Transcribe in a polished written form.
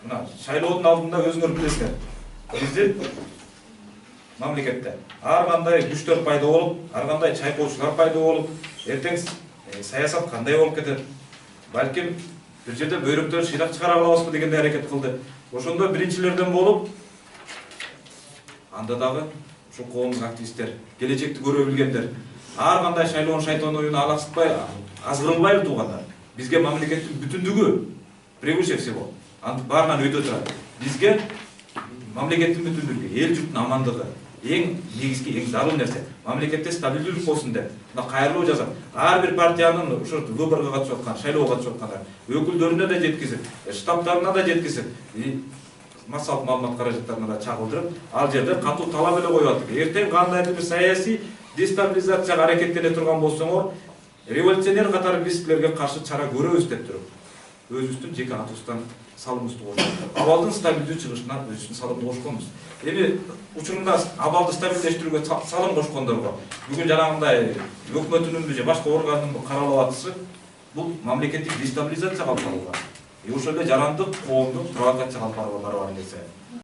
мына шайлоодун алдында өзүңөр билесиңер. Президент мамлекетте ар кандай күчтөр пайда болуп, ар кандай чайкоочулар пайда болуп, эртең саясат кандай болуп кетет? Балким бир жерде бөйрөктөр шыйрак чыгара алабызбы дегенде аракет кылды. Ошондо биринчилерден болуп, анда дагы ушул коомдук активисттер, келечекти көрө билгендер, ар кандай шайлоонун шайтан оюна алаксытпай, азгырылбай туугандар. Бизге мамлекеттин бүтүндүгү превыше всего. Анын баарынан өтө турат. Бизге мамлекеттин бүтүндүгү, эл журттун амандыгы эң негизги, эң зарыл нерсе. Мамлекетте стабилдүүлүк болсун деп, мына кайрылуу жазат. Ар бир партиянын ошо выборго катышып аткан, шайлоого катышып аткандар өкүлдөрүнө да жеткизип, штабтарына да жеткизип, массалык маалымат каражаттарына да чагылдырып, ал жерде катуу талап эле коюп атат. Эртең кандайдыр бир саясий дестабилизацияга аракеттене турган болсоңор, революционер катары биз силерге каршы чара көрөбүз деп туруп, өзүбүздүн жеке атыбыздан салымыбызды коштук. Абалдын стабилдүү чыгышына өзүбүздүн салымды кошконбуз. Эми учурунда абалды стабилдештирүүгө салым кошкондорго бүгүн жанагындай өкмөтүнүн же башка органдын каралып атышы бул мамлекеттик дестабилизацияга алып барууга, ошол эле жарандык коомдук провокацияга алып барууга барабар нерсе.